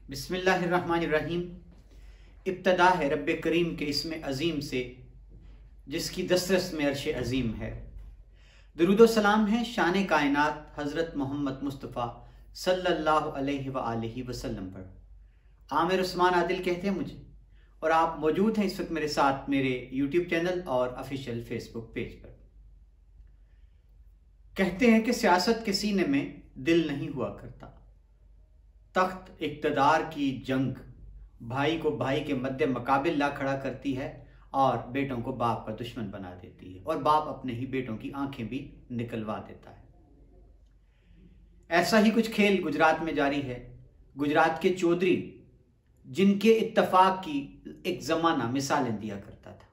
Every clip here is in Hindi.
बिस्मिल्लाहिर्रहमानिर्रहीम। इब्तदा है रब्बे करीम के इसमें अजीम से जिसकी दस्तरस में अर्श अजीम है। दुरूद सलाम है शान कायनात हज़रत मोहम्मद मुस्तफ़ा सल्लल्लाहु अलैहि वआलिहि वसल्लम पर। आमिर उस्मान आदिल कहते हैं मुझे, और आप मौजूद हैं इस वक्त मेरे साथ मेरे यूट्यूब चैनल और ऑफिशियल फेसबुक पेज पर। कहते हैं कि सियासत के सीने में दिल नहीं हुआ करता, तख्त इक़्तिदार की जंग भाई को भाई के मद्दे मुकाबिल ला खड़ा करती है और बेटों को बाप का दुश्मन बना देती है, और बाप अपने ही बेटों की आंखें भी निकलवा देता है। ऐसा ही कुछ खेल गुजरात में जारी है। गुजरात के चौधरी, जिनके इत्तफाक की एक ज़माना मिसालें दिया करता था,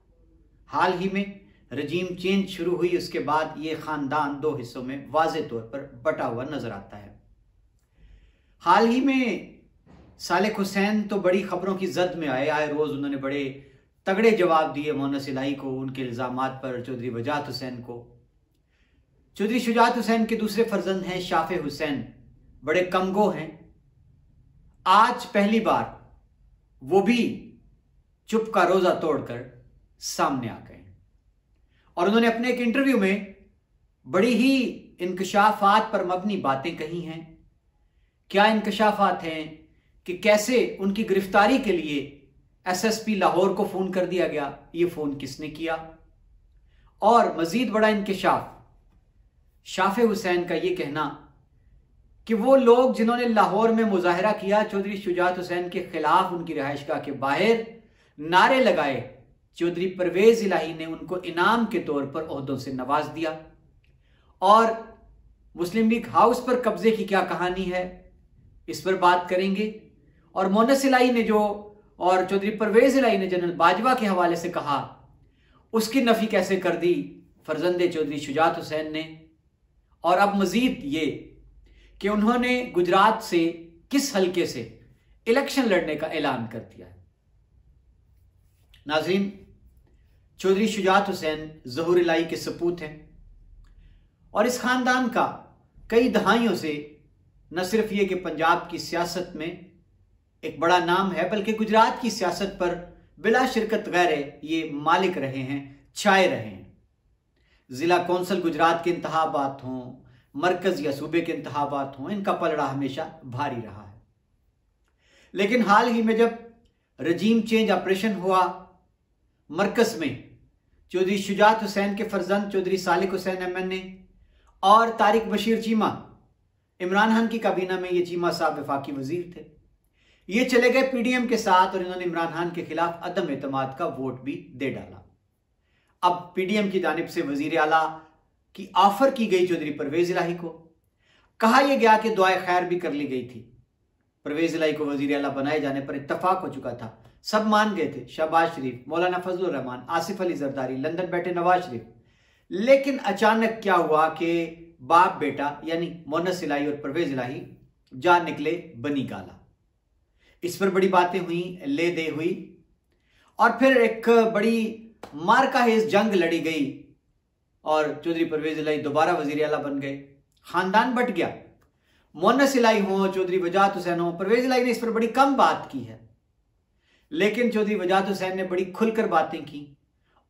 हाल ही में रजीम चेंज शुरू हुई, उसके बाद ये ख़ानदान दो हिस्सों में वाज़े तौर पर बटा हुआ नजर आता है। हाल ही में सालेक हुसैन तो बड़ी खबरों की जद में आए रोज़ उन्होंने बड़े तगड़े जवाब दिए मोहनस इलाही को, उनके इल्ज़ामात पर, चौधरी वजाहत हुसैन को। चौधरी शुजात हुसैन के दूसरे फर्जंद हैं शाफे हुसैन, बड़े कमगो हैं। आज पहली बार वो भी चुप का रोजा तोड़कर सामने आ गए और उन्होंने अपने एक इंटरव्यू में बड़ी ही इंकशाफात पर मबनी बातें कही हैं। क्या इंकशाफात हैं कि कैसे उनकी गिरफ्तारी के लिए एसएसपी लाहौर को फोन कर दिया गया, ये फोन किसने किया, और मजीद बड़ा इंकशाफ शाफे हुसैन का ये कहना कि वो लोग जिन्होंने लाहौर में मुजाहरा किया चौधरी शुजात हुसैन के खिलाफ, उनकी रिहाइशगाह के बाहर नारे लगाए, चौधरी परवेज इलाही ने उनको इनाम के तौर पर ओहदों से नवाज दिया। और मुस्लिम लीग हाउस पर कब्जे की क्या कहानी है, इस पर बात करेंगे। और मोहनस इलाही ने जो, और चौधरी परवेज इलाही ने जनरल बाजवा के हवाले से कहा, उसकी नफी कैसे कर दी फर्जंदे चौधरी शुजात हुसैन ने। और अब मजीद ये कि उन्होंने गुजरात से किस हल्के से इलेक्शन लड़ने का ऐलान कर दिया है। नाज़रीन, चौधरी शुजात हुसैन ज़हूर इलाही के सपूत हैं और इस खानदान का कई दहाइयों से न सिर्फ ये कि पंजाब की सियासत में एक बड़ा नाम है, बल्कि गुजरात की सियासत पर बिला शिरकत गैर ये मालिक रहे हैं, छाए रहे हैं। जिला कौंसल गुजरात के इंतखाबात हों, मरकज या सूबे के इंतखाबात हों, इनका पलड़ा हमेशा भारी रहा है। लेकिन हाल ही में जब रजीम चेंज ऑपरेशन हुआ, मरकज में चौधरी शुजात हुसैन के फर्जंद चौधरी सालिक हुसैन MNA और तारिक बशीर चीमा, इमरान खान की काबीना में ये चीमा साहब वफाकी वजीर थे, ये चले गए PDM के साथ और इन्होंने इमरान खान के खिलाफ अदम एतमाद का वोट भी दे डाला। अब PDM की जानिब से वजीर आला की ऑफर की गई चौधरी परवेज इलाही को, कहा यह गया कि दुआए खैर भी कर ली गई थी। परवेज इलाही को वजीर आला बनाए जाने पर इत्तफाक हो चुका था, सब मान गए थे, शहबाज शरीफ, मौलाना फजलुर रहमान, आसिफ अली जरदारी, लंदन बैठे नवाज शरीफ। लेकिन अचानक क्या हुआ कि बाप बेटा यानी मोहनस इलाही और परवेज इलाही जा निकले बनी गाला। इस पर बड़ी बातें हुई, ले दे हुई, और फिर एक बड़ी मार्का है, इस जंग लड़ी गई और चौधरी परवेज इलाही दोबारा वजीर आला बन गए। खानदान बट गया। मोहनस इलाही हो, चौधरी वजाहत हुसैन हो, परवेज इलाही ने इस पर बड़ी कम बात की है, लेकिन चौधरी वजाहत हुसैन ने बड़ी खुलकर बातें की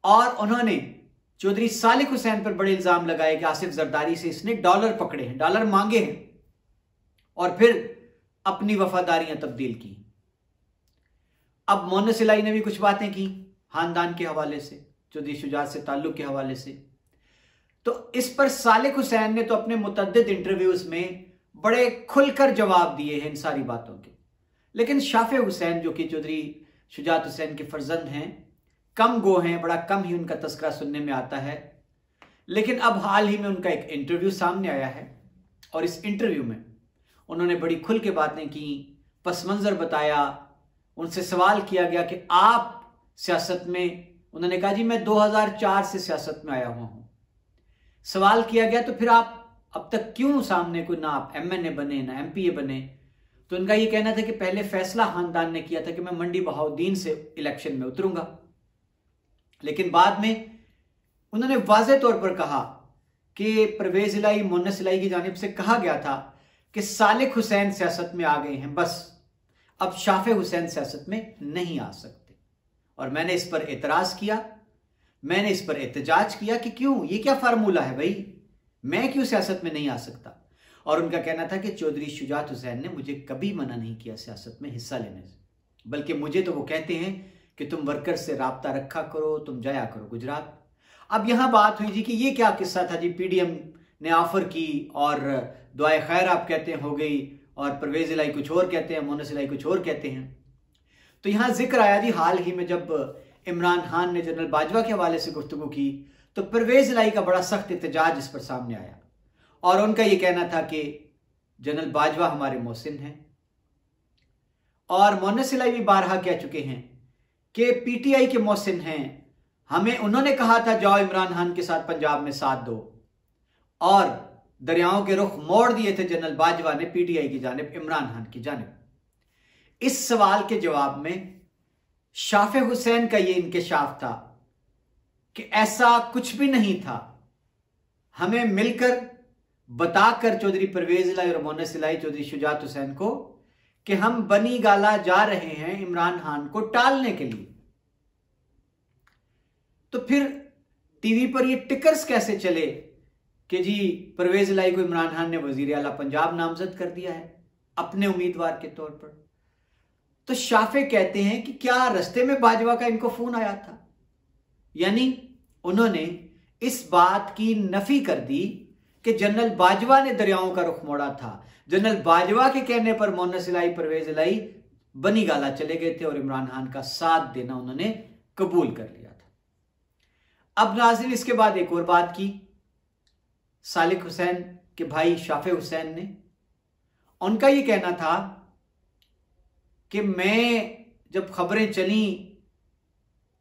और उन्होंने चौधरी सालिक हुसैन पर बड़े इल्जाम लगाए कि आसिफ जरदारी से इसने डॉलर पकड़े हैं, डॉलर मांगे हैं, और फिर अपनी वफादारियां तब्दील की। अब मोहनस इलाही ने भी कुछ बातें की खानदान के हवाले से, चौधरी शुजात से ताल्लुक के हवाले से। तो इस पर सालिक हुसैन ने तो अपने मुतअद्दिद इंटरव्यूज में बड़े खुलकर जवाब दिए हैं इन सारी बातों के। लेकिन शाफे हुसैन जो कि चौधरी शुजात हुसैन के फर्जंद हैं, कम गो हैं, बड़ा कम ही उनका तस्करा सुनने में आता है। लेकिन अब हाल ही में उनका एक इंटरव्यू सामने आया है और इस इंटरव्यू में उन्होंने बड़ी खुल के बातें की, पस मंजर बताया। उनसे सवाल किया गया कि आप सियासत में, उन्होंने कहा जी मैं 2004 से सियासत में आया हुआ हूं। सवाल किया गया तो फिर आप अब तक क्यों सामने कोई, ना आप MNA बने ना MPA बने। तो उनका ये कहना था कि पहले फैसला खानदान ने किया था कि मैं मंडी बहाउद्दीन से इलेक्शन में उतरूंगा, लेकिन बाद में उन्होंने वाज़े तौर पर कहा कि परवेज इलाही, मोहनस इलाही की जानिब से कहा गया था कि सालिक हुसैन सियासत में आ गए हैं, बस अब शाफे हुसैन सियासत में नहीं आ सकते। और मैंने इस पर एतराज किया, मैंने इस पर एहतजाज किया कि क्यों, ये क्या फार्मूला है भाई, मैं क्यों सियासत में नहीं आ सकता। और उनका कहना था कि चौधरी शुजात हुसैन ने मुझे कभी मना नहीं किया सियासत में हिस्सा लेने से, बल्कि मुझे तो वो कहते हैं कि तुम वर्कर्स से राब्ता रखा करो, तुम जाया करो गुजरात। अब यहां बात हुई जी कि ये क्या किस्सा था जी, पीडीएम ने ऑफर की और दुआए खैर आप कहते हैं हो गई, और परवेज इलाही कुछ और कहते हैं, मोनस इलाही कुछ और कहते हैं। तो यहां जिक्र आया जी हाल ही में जब इमरान खान ने जनरल बाजवा के हवाले से गुफ्तगू की तो परवेज इलाही का बड़ा सख्त एहतजाज इस पर सामने आया, और उनका यह कहना था कि जनरल बाजवा हमारे मोहसिन हैं। और मोनस इलाही भी बारहा कह चुके हैं कि पीटीआई के मोहसिन हैं, हमें उन्होंने कहा था जाओ इमरान खान के साथ पंजाब में साथ दो, और दरियाओं के रुख मोड़ दिए थे जनरल बाजवा ने पीटीआई की जानिब, इमरान खान की जानिब। इस सवाल के जवाब में शाफे हुसैन का यह इंकशाफ था कि ऐसा कुछ भी नहीं था, हमें मिलकर बताकर चौधरी परवेज इलाही और मोनस इलाही चौधरी शुजात हुसैन को कि हम बनी गाला जा रहे हैं इमरान खान को टालने के लिए। तो फिर टीवी पर ये टिकर्स कैसे चले कि जी परवेज इलाही को इमरान खान ने वजीर आला पंजाब नामजद कर दिया है अपने उम्मीदवार के तौर पर। तो शाफे कहते हैं कि क्या रास्ते में बाजवा का इनको फोन आया था, यानी उन्होंने इस बात की नफी कर दी कि जनरल बाजवा ने दरियाओं का रुख मोड़ा था। जनरल बाजवा के कहने पर मोनस इलाही परवेज इलाही बनी गाला चले गए थे और इमरान खान का साथ देना उन्होंने कबूल कर लिया था। अब नाज़रीन इसके बाद एक और बात की सालिक हुसैन के भाई शाफे हुसैन ने। उनका यह कहना था कि मैं जब खबरें चली,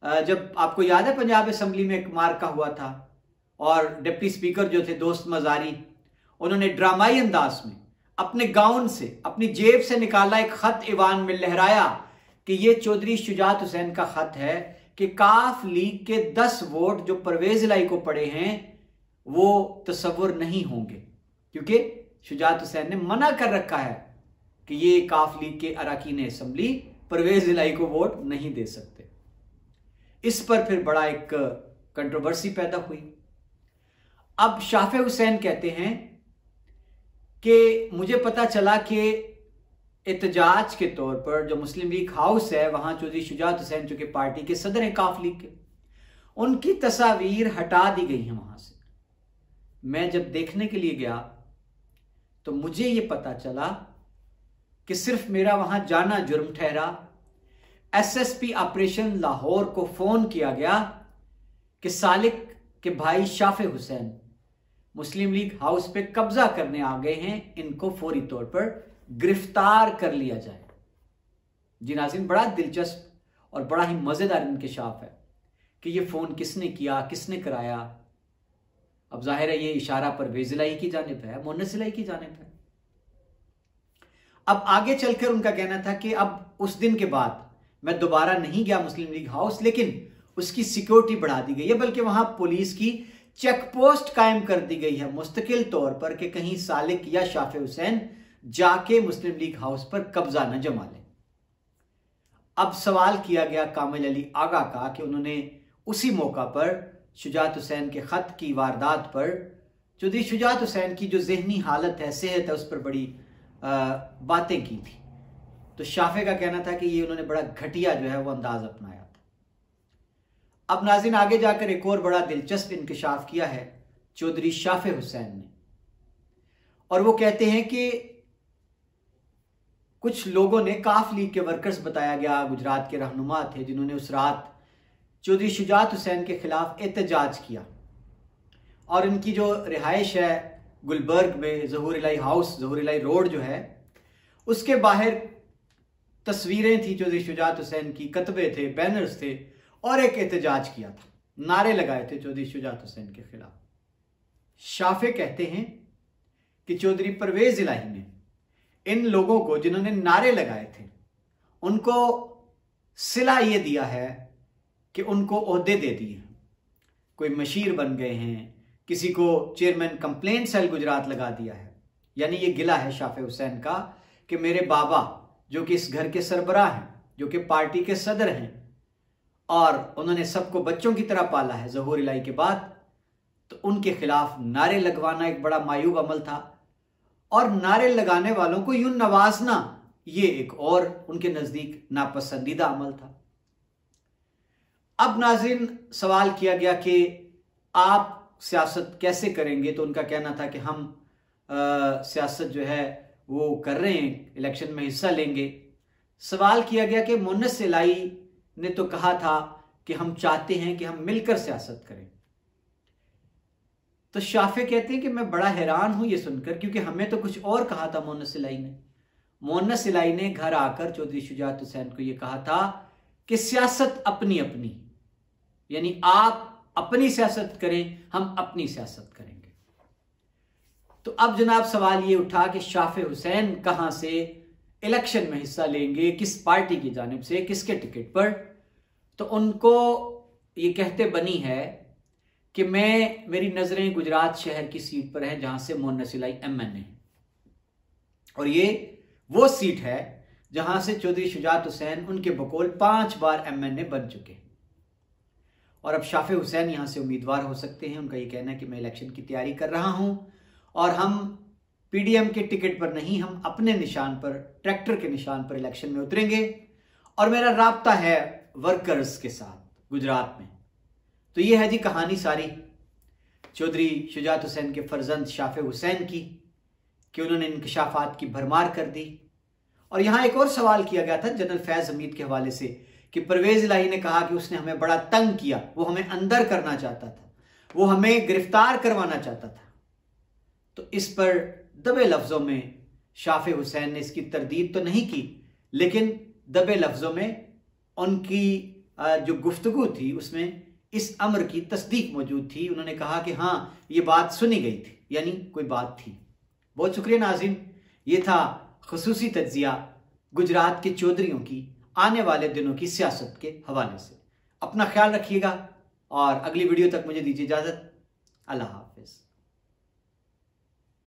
जब आपको याद है पंजाब असेंबली में एक मार्का हुआ था और डिप्टी स्पीकर जो थे दोस्त मजारी, उन्होंने ड्रामाई अंदाज में अपने गाउन से अपनी जेब से निकाला एक खत ईवान में लहराया कि यह चौधरी शुजात हुसैन का खत है कि काफ लीग के 10 वोट जो परवेज इलाही को पड़े हैं वो तसव्वुर नहीं होंगे, क्योंकि शुजात हुसैन ने मना कर रखा है कि ये काफ लीग के अरकान असेंबली परवेज इलाही को वोट नहीं दे सकते। इस पर फिर बड़ा एक कंट्रोवर्सी पैदा हुई। अब शाफे हुसैन कहते हैं कि मुझे पता चला कि एहतजाज के तौर पर जो मुस्लिम लीग हाउस है वहां चौधरी शुजात हुसैन जो कि पार्टी के सदर हैं काफ लीग के, उनकी तस्वीर हटा दी गई है वहां से। मैं जब देखने के लिए गया तो मुझे यह पता चला कि सिर्फ मेरा वहां जाना जुर्म ठहरा। एसएसपी ऑपरेशन लाहौर को फोन किया गया कि सालिक के भाई शाफे हुसैन मुस्लिम लीग हाउस पे कब्जा करने आ गए हैं, इनको फौरी तौर पर गिरफ्तार कर लिया जाए। जी नाज़रीन, बड़ा दिलचस्प और बड़ा ही मजेदार इंकशाफ है कि यह फोन किसने किया, किसने कराया। अब जाहिर है ये इशारा परवेज इलाही की जानिब है, मोनस इलाही की जानिब है। अब आगे चलकर उनका कहना था कि अब उस दिन के बाद मैं दोबारा नहीं गया मुस्लिम लीग हाउस, लेकिन उसकी सिक्योरिटी बढ़ा दी गई है, बल्कि वहां पुलिस की चेक पोस्ट कायम कर दी गई है मुस्तकिल तौर पर कि कहीं सालिक या शाफे हुसैन जाके मुस्लिम लीग हाउस पर कब्जा न जमा ले। अब सवाल किया गया कामिल अली आगा का कि उन्होंने उसी मौका पर शुजात हुसैन के खत की वारदात पर चौधरी शुजात हुसैन की जो जहनी हालत है, सेहत है, उस पर बड़ी बातें की थी। तो शाफे का कहना था कि ये उन्होंने बड़ा घटिया जो है वो अंदाज अपनाया था। अब नाज़रीन आगे जाकर एक और बड़ा दिलचस्प इंकशाफ किया है चौधरी शाफे हुसैन ने, और वो कहते हैं कि कुछ लोगों ने काफ लीग के वर्कर्स बताया गया, गुजरात के रहनुमा थे, जिन्होंने उस रात चौधरी शुजात हुसैन के खिलाफ एहतजाज किया और इनकी जो रिहाइश है गुलबर्ग में ज़हूर इलाही हाउस, ज़हूर इलाही रोड जो है, उसके बाहर तस्वीरें थी चौधरी शुजात हुसैन की, कतबे थे, बैनर्स थे, और एक एहतजाज किया था, नारे लगाए थे चौधरी शुजात हुसैन के खिलाफ। शाफे कहते हैं कि चौधरी परवेज इलाही ने इन लोगों को जिन्होंने नारे लगाए थे उनको सिला ये दिया है कि उनको ओहदे दे दिए, कोई मशीर बन गए हैं, किसी को चेयरमैन कंप्लेंट सेल गुजरात लगा दिया है। यानी ये गिला है शाफे हुसैन का कि मेरे बाबा जो कि इस घर के सरबराह हैं, जो कि पार्टी के सदर हैं, और उन्होंने सबको बच्चों की तरह पाला है ज़हूर इलाही के बाद, तो उनके खिलाफ नारे लगवाना एक बड़ा मायूब अमल था। और नारे लगाने वालों को यूं नवाजना, ये एक और उनके नजदीक नापसंदीदा अमल था। अब नाज़रीन, सवाल किया गया कि आप सियासत कैसे करेंगे, तो उनका कहना था कि हम सियासत जो है वो कर रहे हैं, इलेक्शन में हिस्सा लेंगे। सवाल किया गया कि मुन्नस इलाही ने तो कहा था कि हम चाहते हैं कि हम मिलकर सियासत करें। तो शाफे कहते हैं कि मैं बड़ा हैरान हूं ये सुनकर, क्योंकि हमें तो कुछ और कहा था मुन्नस इलाही ने। मुन्नस इलाही ने घर आकर चौधरी शुजात हुसैन को यह कहा था कि सियासत अपनी अपनी, यानी आप अपनी सियासत करें, हम अपनी सियासत करेंगे। तो अब जनाब सवाल ये उठा कि शाफे हुसैन कहां से इलेक्शन में हिस्सा लेंगे, किस पार्टी की जानिब से, किसके टिकट पर। तो उनको ये कहते बनी है कि मेरी नजरें गुजरात शहर की सीट पर हैं जहां से मुन्नस इलाही MNA है, और ये वो सीट है जहां से चौधरी शुजात हुसैन उनके बकौल 5 बार MNA बन चुके हैं। और अब शाफे हुसैन यहां से उम्मीदवार हो सकते हैं। उनका ये कहना है कि मैं इलेक्शन की तैयारी कर रहा हूं और हम PDM के टिकट पर नहीं, हम अपने निशान पर, ट्रैक्टर के निशान पर इलेक्शन में उतरेंगे, और मेरा राब्ता है वर्कर्स के साथ गुजरात में। तो ये है जी कहानी सारी चौधरी शुजात हुसैन के फर्जंद शाफे हुसैन की, कि उन्होंने इंकशाफात की भरमार कर दी। और यहां एक और सवाल किया गया था जनरल फैज हमीद के हवाले से कि परवेज इलाही ने कहा कि उसने हमें बड़ा तंग किया, वो हमें अंदर करना चाहता था, वो हमें गिरफ्तार करवाना चाहता था। तो इस पर दबे लफ्जों में शाफे हुसैन ने इसकी तरदीद तो नहीं की, लेकिन दबे लफ्जों में उनकी जो गुफ्तगू थी उसमें इस अमर की तस्दीक मौजूद थी। उन्होंने कहा कि हाँ, ये बात सुनी गई थी, यानी कोई बात थी। बहुत शुक्रिया नाज़रीन, ये था खुसूसी तज्जिया गुजरात के चौधरियों की आने वाले दिनों की सियासत के हवाले से। अपना ख्याल रखिएगा और अगली वीडियो तक मुझे दीजिए इजाज़त। अल्लाह हाफिज़।